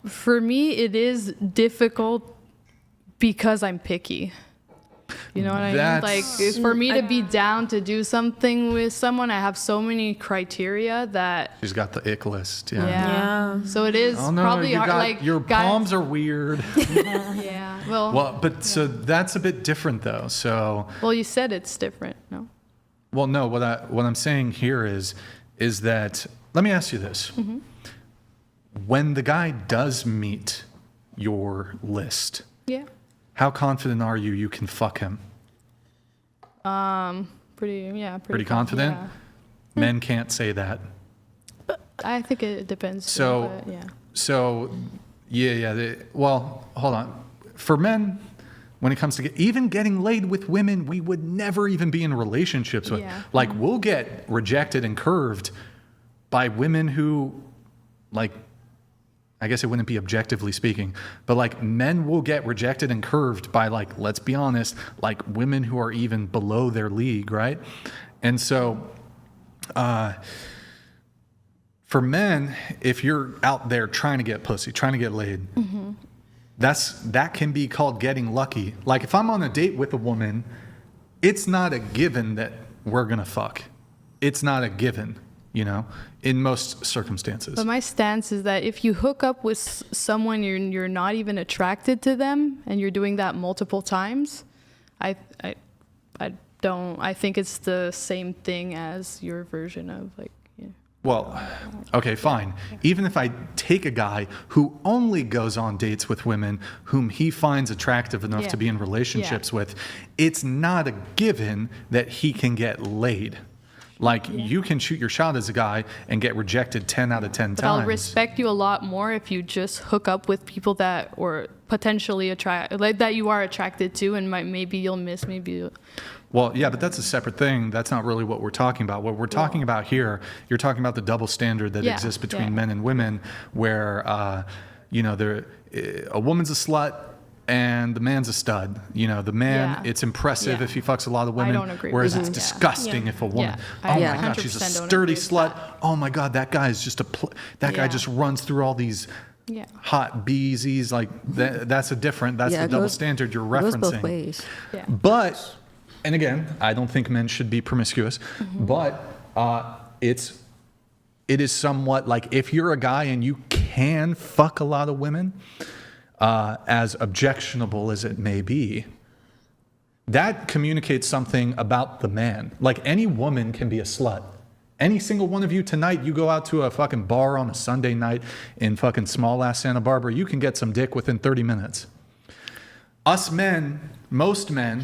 For me, it is difficult because I'm picky. You know what I mean? Like, for me to be down to do something with someone, I have so many criteria that... She's got the ick list. Yeah. So it is probably hard. Like, your palms are weird. Yeah. Well, but so that's a bit different, though. So... Well, you said it's different, no? Well, no. What I'm saying here is that... Let me ask you this. Mm-hmm. When the guy does meet your list... Yeah. How confident are you can fuck him? Pretty confident? Yeah. Men can't say that. I think it depends. So, well, hold on. For men, when it comes to even getting laid with women, we would never even be in relationships with. Yeah. Like, we'll get rejected and curved by women who, like, I guess it wouldn't be objectively speaking, but like men will get rejected and curved by, like, let's be honest, like women who are even below their league, right? And so for men, if you're out there trying to get pussy, trying to get laid, mm-hmm. that can be called getting lucky. Like if I'm on a date with a woman, it's not a given that we're going to fuck. It's not a given. You know, in most circumstances. But my stance is that if you hook up with someone you're not even attracted to them, and you're doing that multiple times, I think it's the same thing as your version of like. Yeah. Well, okay, fine. Even if I take a guy who only goes on dates with women whom he finds attractive enough to be in relationships with, it's not a given that he can get laid. Like, you can shoot your shot as a guy and get rejected 10 out of 10 but times. I'll respect you a lot more if you just hook up with people that or potentially that you are attracted to, and maybe you'll miss, Well, yeah, but that's a separate thing. That's not really what we're talking about. What we're talking about here, you're talking about the double standard that exists between men and women, where, a woman's a slut, and the man's a stud. You know, the man, it's impressive if he fucks a lot of women. I don't agree whereas with it's that. disgusting if a woman, oh my God, she's a sturdy slut. Oh my God, that guy is just guy just runs through all these hot bees. He's like, that's the double standard you're referencing. Goes both ways. Yeah. But, and again, I don't think men should be promiscuous, mm-hmm. but it is somewhat like if you're a guy and you can fuck a lot of women, as objectionable as it may be, that communicates something about the man. Like, any woman can be a slut. Any single one of you tonight, you go out to a fucking bar on a Sunday night in fucking small-ass Santa Barbara, you can get some dick within 30 minutes. Us men, most men,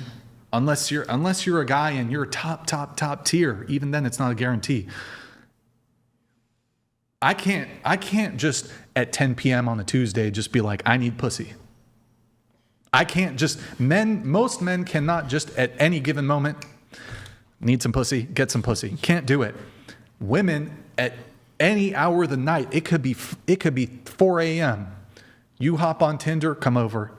unless you're a guy and you're top tier, even then it's not a guarantee. I can't just at 10 p.m. on a Tuesday just be like, I need pussy. I can't just, most men cannot just at any given moment need some pussy, get some pussy. Can't do it. Women at any hour of the night, it could be 4 a.m. You hop on Tinder, come over.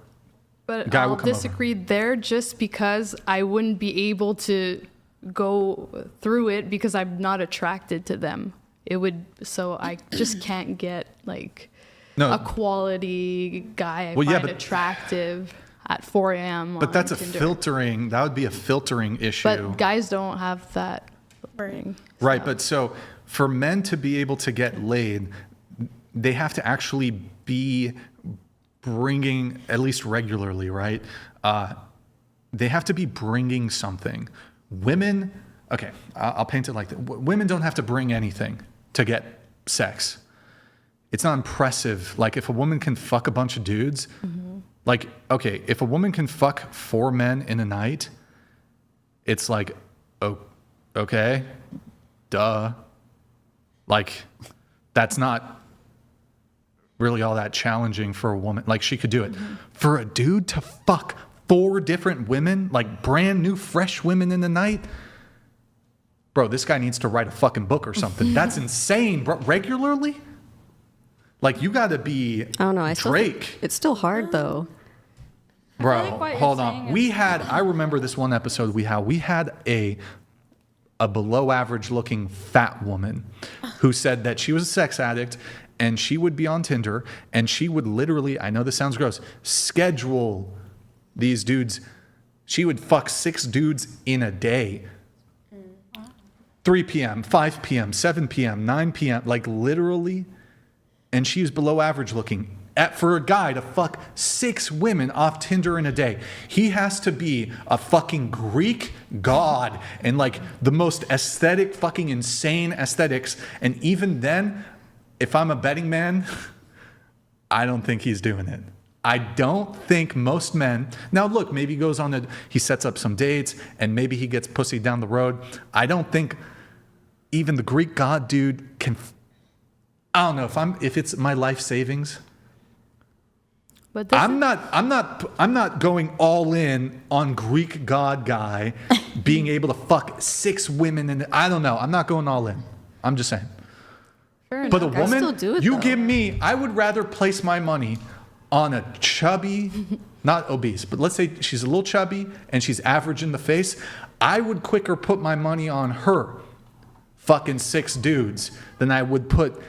But I'll disagree there just because I wouldn't be able to go through it because I'm not attracted to them. So I just can't get like a quality guy I find attractive at 4 a.m. But that's Tinder. That would be a filtering issue. But guys don't have that filtering. Right, but so for men to be able to get laid, they have to actually be bringing, at least regularly, right? They have to be bringing something. Women, okay, I'll paint it like this. Women don't have to bring anything to get sex. It's not impressive. Like, if a woman can fuck a bunch of dudes, mm-hmm. like, okay, if a woman can fuck 4 men in a night, it's like, oh, okay, duh. Like, that's not really all that challenging for a woman. Like, she could do it. Mm-hmm. For a dude to fuck 4 different women, like brand new, fresh women in the night, bro, this guy needs to write a fucking book or something. That's insane, bro. Regularly? Like, you gotta be Drake. It's still hard, though. Bro, hold on. I remember this one episode we had a below average looking fat woman who said that she was a sex addict and she would be on Tinder, and she would literally, I know this sounds gross, schedule these dudes. She would fuck 6 dudes in a day. 3 p.m., 5 p.m., 7 p.m., 9 p.m., like literally. And she's below average looking. For a guy to fuck 6 women off Tinder in a day, he has to be a fucking Greek god and like the most aesthetic, fucking insane aesthetics. And even then, if I'm a betting man, I don't think he's doing it. I don't think most men, now look, maybe he sets up some dates and maybe he gets pussy down the road. I don't think even the Greek god dude can, I don't know if it's my life savings. But I'm not going all in on Greek god guy being able to fuck 6 women, and I don't know. I'm not going all in. I'm just saying. fair But a enough. woman, still do it, you though. give me, I would rather place my money on a chubby, not obese, but let's say she's a little chubby and she's average in the face. I would quicker put my money on her fucking 6 dudes than I would put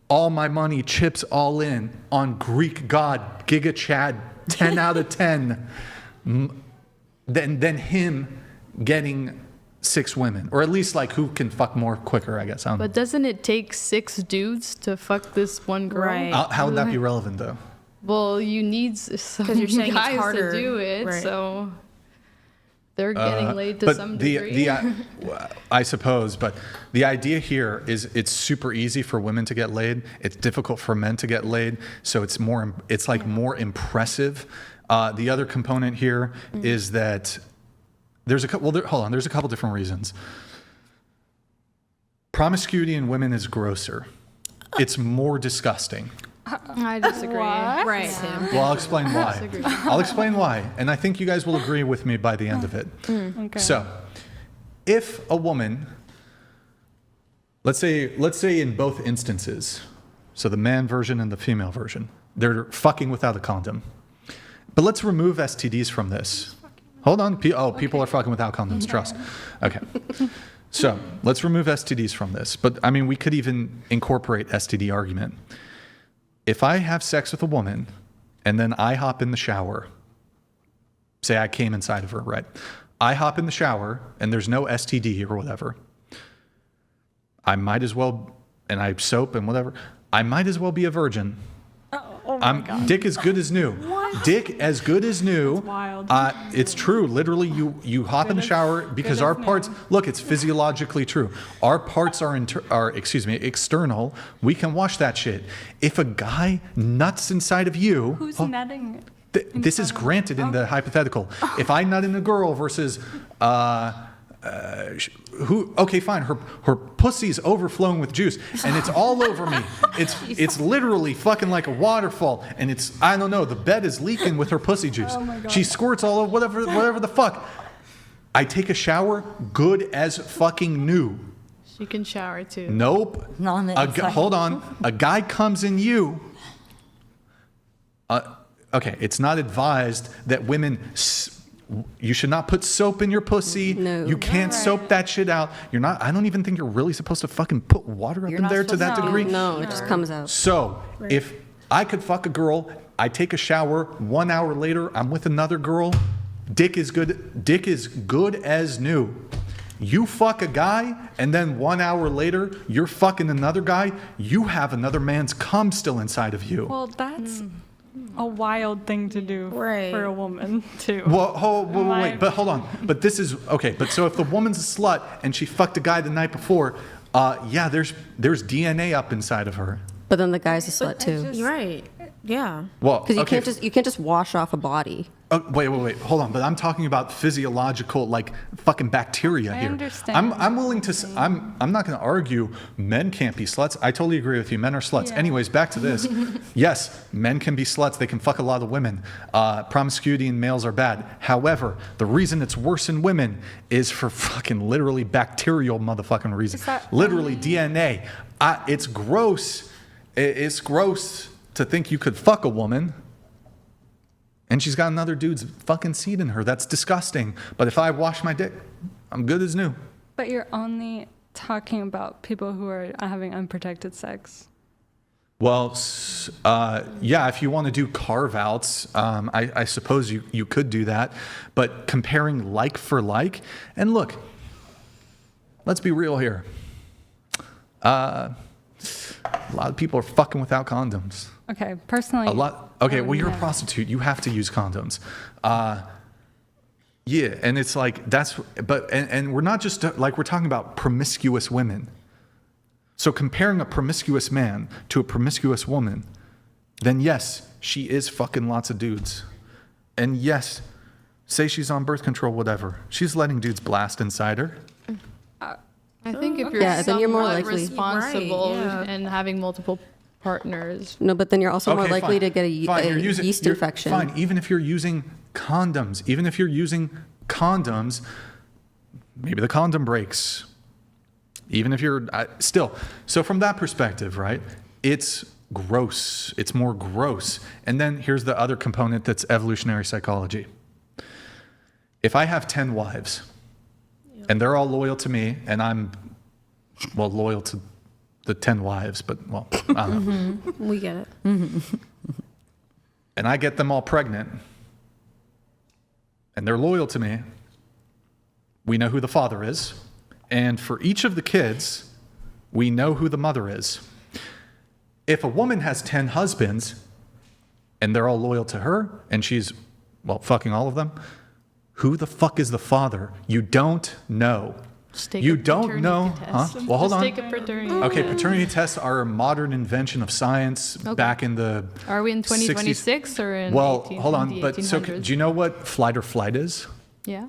all my money, chips all in, on Greek god, Giga Chad, 10 out of 10, than him getting 6 women. Or at least like who can fuck more quicker, I guess. I don't know. But doesn't it take 6 dudes to fuck this one girl? Right. How would that be relevant though? Well, you need some you're saying it's guys harder. to do it, Right. so they're getting laid to But some degree. I suppose, but the idea here is it's super easy for women to get laid. It's difficult for men to get laid, so it's more impressive. The other component here is that there's a couple. Well, hold on. There's a couple different reasons. Promiscuity in women is grosser. It's more disgusting. I disagree. What? Right. Yeah. Well, I'll explain why. disagree. I'll explain why, and I think you guys will agree with me by the end of it. Okay. So, if a woman, let's say in both instances, so the man version and the female version, they're fucking without a condom. But let's remove STDs from this. Hold on. People are fucking without condoms. Trust. Okay. So let's remove STDs from this. But I mean, we could even incorporate STD argument. If I have sex with a woman and then I hop in the shower, say I came inside of her, right? I hop in the shower and there's no STD or whatever. I might as well, and I soap and whatever, I might as well be a virgin. Oh my God. Dick as good as new. Dick as good as new. That's wild. It's true. Literally, you hop in the shower because our parts. Look, it's physiologically true. Our parts are external. We can wash that shit. If a guy nuts inside of you, Who's nutting? this is granted in the hypothetical. If I nut in a girl versus okay, fine, her pussy's overflowing with juice and it's all over me. It's literally fucking like a waterfall, and it's, I don't know, the bed is leaking with her pussy juice. Oh my God. She squirts all over whatever the fuck. I take a shower, good as fucking new. She can shower too. Nope. Not on the inside. Hold on. A guy comes in you. Okay, it's not advised that women. You should not put soap in your pussy. No. You can't soap that shit out. You're not. I don't even think you're really supposed to fucking put water up You're in not there to supposed that to. degree. No, it just comes out. So if I could fuck a girl, I take a shower. 1 hour later, I'm with another girl. Dick is good. Dick is good as new. You fuck a guy, and then 1 hour later, you're fucking another guy. You have another man's cum still inside of you. Well, that's a wild thing to do Right. for a woman too. Well, My- wait, but hold on. But this is okay. But so if the woman's a slut and she fucked a guy the night before, yeah, there's DNA up inside of her. But then the guy's a slut too. just- You're right. Yeah. Well, Because you okay. can't just wash off a body. Oh, wait, hold on. But I'm talking about physiological, like fucking bacteria I here. understand. I'm willing to. I'm not going to argue men can't be sluts. I totally agree with you. Men are sluts. Yeah. Anyways, back to this. Yes, men can be sluts. They can fuck a lot of women. Promiscuity in males are bad. However, the reason it's worse in women is for fucking literally bacterial motherfucking reasons. Is that- Literally DNA. It's gross. It's gross to think you could fuck a woman and she's got another dude's fucking seed in her. That's disgusting. But if I wash my dick, I'm good as new. But you're only talking about people who are having unprotected sex. Well, yeah, if you want to do carve outs, I suppose you could do that. But comparing like for like, and look, let's be real here. A lot of people are fucking without condoms. Okay, personally. A lot. Okay, well, you're a never. prostitute. You have to use condoms. Yeah, and it's like and we're not just like we're talking about promiscuous women. So comparing a promiscuous man to a promiscuous woman, then yes, she is fucking lots of dudes. And yes, say she's on birth control, whatever. She's letting dudes blast inside her. I think if you're Yeah, then you're more somewhat likely- responsible Right, yeah. and having multiple partners. No, but then you're also more Okay, likely fine. to get a Fine, you're yeast infection. Fine, even if you're using condoms, maybe the condom breaks. Even if you're still. So from that perspective, right, it's gross. It's more gross. And then here's the other component that's evolutionary psychology. If I have 10 wives and they're all loyal to me and I'm, well, loyal to the 10 wives, but, well, I don't know. We get it. And I get them all pregnant and they're loyal to me, we know who the father is. And for each of the kids, we know who the mother is. If a woman has 10 husbands and they're all loyal to her and she's, well, fucking all of them, who the fuck is the father? You don't know. Just take You a don't paternity know, test. huh? Well, hold Just on. take a paternity Okay, test. paternity tests are a modern invention of science back in the Are we in 60s. 2026 or in Well, 18, hold on. the But so 1800s? do you know what flight or flight is? Yeah.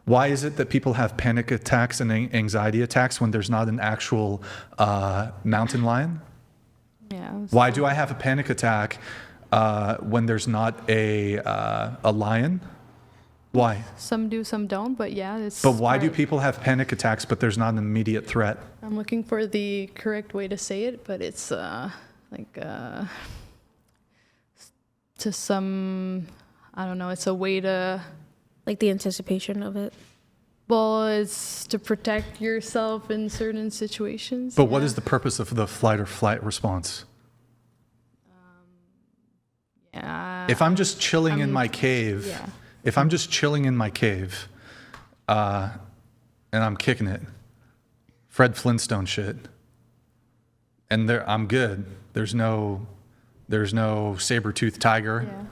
Why is it that people have panic attacks and anxiety attacks when there's not an actual mountain lion? Yeah. Why do I have a panic attack when there's not a lion? Why? Some do, some don't, but yeah. It's But why do part- people have panic attacks but there's not an immediate threat? I'm looking for the correct way to say it, but it's like to some, I don't know, it's a way to, Like the anticipation of it. well, it's to protect yourself in certain situations. But what yeah. is the purpose of the flight or flight response? Yeah. If I'm just chilling in my cave, yeah. if I'm just chilling in my cave and I'm kicking it, Fred Flintstone shit, and I'm good. There's no saber-toothed tiger. Yeah.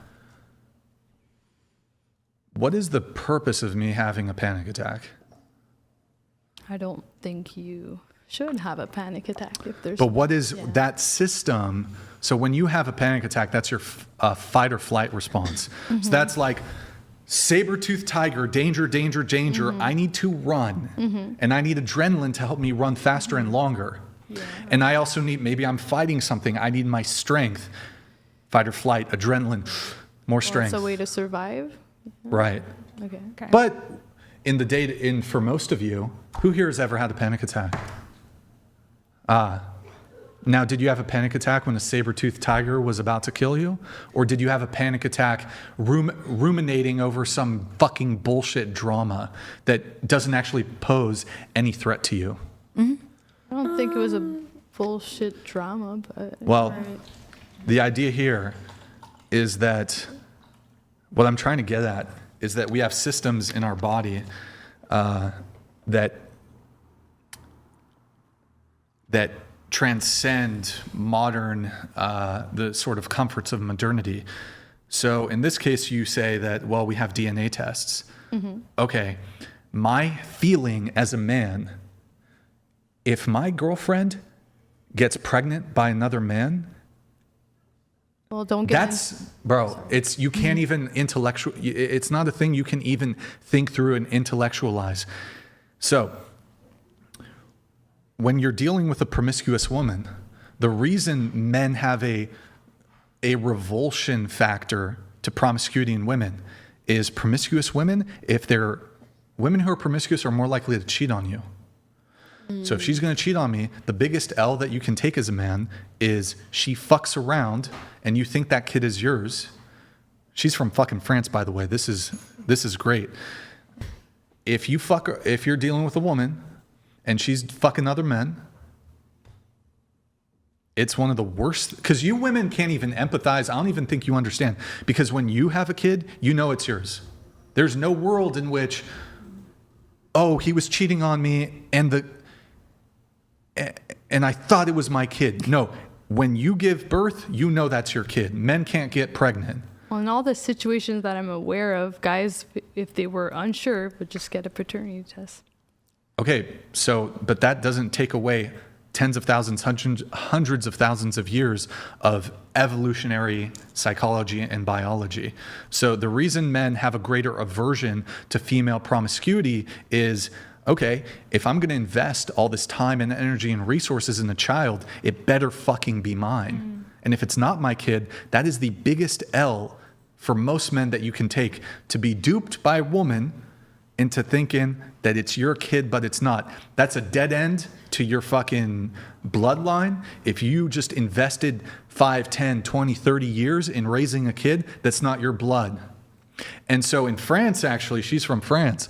What is the purpose of me having a panic attack? I don't think you should have a panic attack if there's. But what is Yeah. that system? So when you have a panic attack, that's your fight or flight response. Mm-hmm. So that's like saber-toothed tiger, danger, danger, danger. Mm-hmm. I need to run, and I need adrenaline to help me run faster and longer. Yeah. And I also need, maybe I'm fighting something. I need my strength, fight or flight, adrenaline, more Well, strength. it's a way to survive. Right. Okay. Okay. But for most of you, who here has ever had a panic attack? Now, did you have a panic attack when a saber-toothed tiger was about to kill you? Or did you have a panic attack ruminating over some fucking bullshit drama that doesn't actually pose any threat to you? I don't think it was a bullshit drama, but Well, the idea here is that what I'm trying to get at is that we have systems in our body that transcend modern, the sort of comforts of modernity. So in this case, you say that, well, we have DNA tests. Okay, my feeling as a man, if my girlfriend gets pregnant by another man, well, don't get. it's you can't even it's not a thing you can even think through and intellectualize. So when you're dealing with a promiscuous woman, the reason men have a revulsion factor to promiscuity in women is promiscuous women, if they're women who are promiscuous, are more likely to cheat on you. So if she's going to cheat on me, the biggest L that you can take as a man is she fucks around and you think that kid is yours. She's from fucking France, by the way. This is great. If you're dealing with a woman and she's fucking other men, It's one of the worst, because you women can't even empathize. I don't even think you understand. Because when you have a kid, you know it's yours. There's no world in which, oh, he was cheating on me and I thought it was my kid. No, when you give birth, you know that's your kid. Men can't get pregnant. Well, in all the situations that I'm aware of, guys, if they were unsure, would just get a paternity test. Okay, but that doesn't take away tens of thousands, hundreds of thousands of years of evolutionary psychology and biology. So the reason men have a greater aversion to female promiscuity is, okay, if I'm going to invest all this time and energy and resources in a child, it better fucking be mine. And if it's not my kid, that is the biggest L for most men that you can take, to be duped by a woman into thinking that it's your kid, but it's not. That's a dead end to your fucking bloodline. If you just invested 5, 10, 20, 30 years in raising a kid, that's not your blood. And so in France, actually, she's from France,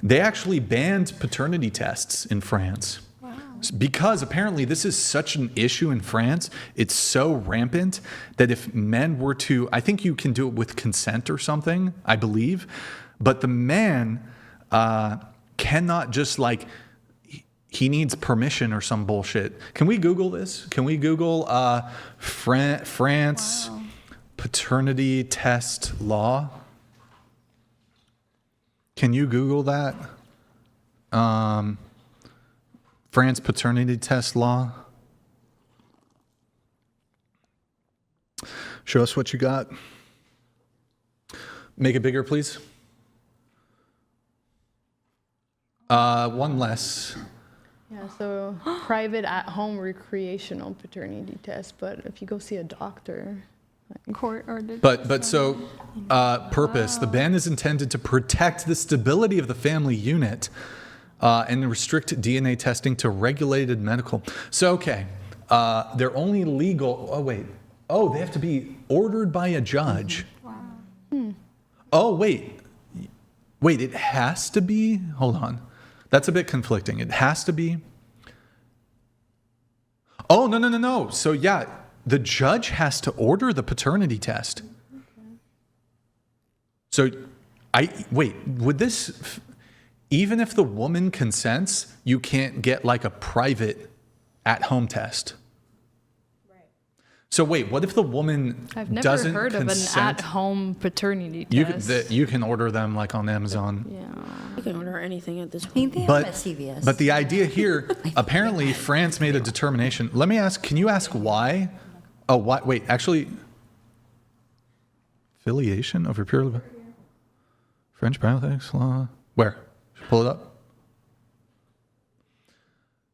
they actually banned paternity tests in France. Wow. Because apparently this is such an issue in France, it's so rampant that if men were to, I think you can do it with consent or something, I believe, but the man cannot just like, he needs permission or some bullshit. Can we Google this? Can we Google France paternity test law? Can you Google that? France paternity test law. Show us what you got. Make it bigger, please. One less. Yeah, so private at-home recreational paternity test, but if you go see a doctor, Court ordered. Purpose. The ban is intended to protect the stability of the family unit and restrict DNA testing to regulated medical. So, okay, they're only legal. Oh, wait. Oh, they have to be ordered by a judge. Wow. Oh, wait. Wait, it has to be? Hold on. That's a bit conflicting. It has to be. Oh, no. So, yeah, the judge has to order the paternity test. So, would this, even if the woman consents, you can't get like a private at-home test? So wait, what if the woman I've never doesn't heard consent? of an at-home paternity test. You can order them like on Amazon. Yeah. You can order anything at this I think point. they have them at CVS. But the idea here, apparently France made a determination. Let me ask, can you ask why? Oh, why? Wait, actually, affiliation over pure French bioethics law. Where? Pull it up.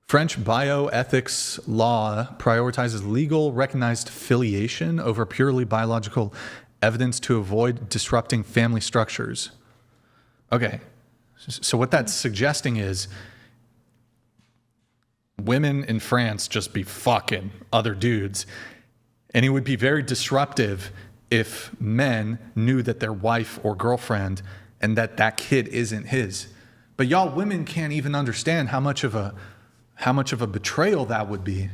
French bioethics law prioritizes legal recognized filiation over purely biological evidence to avoid disrupting family structures. Okay, so what that's suggesting is women in France just be fucking other dudes, and it would be very disruptive if men knew that their wife or girlfriend and that kid isn't his. But y'all women can't even understand how much of a betrayal that would be.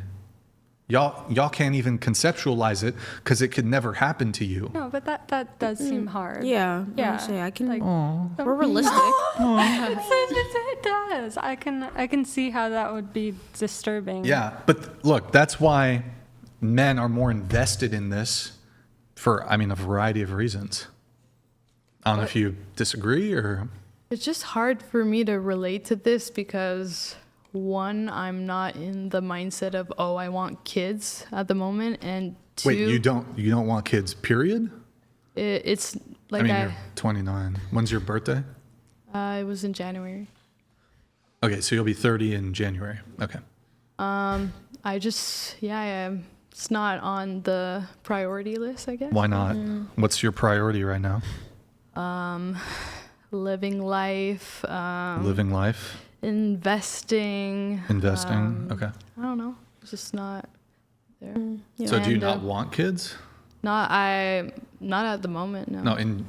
Y'all can't even conceptualize it because it could never happen to you. No, but that does seem hard. Yeah. Yeah. Honestly, I can. Like, we're realistic. it does. I can see how that would be disturbing. Yeah, but look, that's why men are more invested in this for, a variety of reasons. I don't know if you disagree or... It's just hard for me to relate to this because, one, I'm not in the mindset of, oh, I want kids at the moment, and two... Wait, you don't want kids, period? It's like you're 29. When's your birthday? It was in January. Okay, so you'll be 30 in January. Okay. It's not on the priority list, I guess. Why not? What's your priority right now? Living life. Living life? Investing. Okay. I don't know. It's just not there. So do you not want kids? Not at the moment, no. No,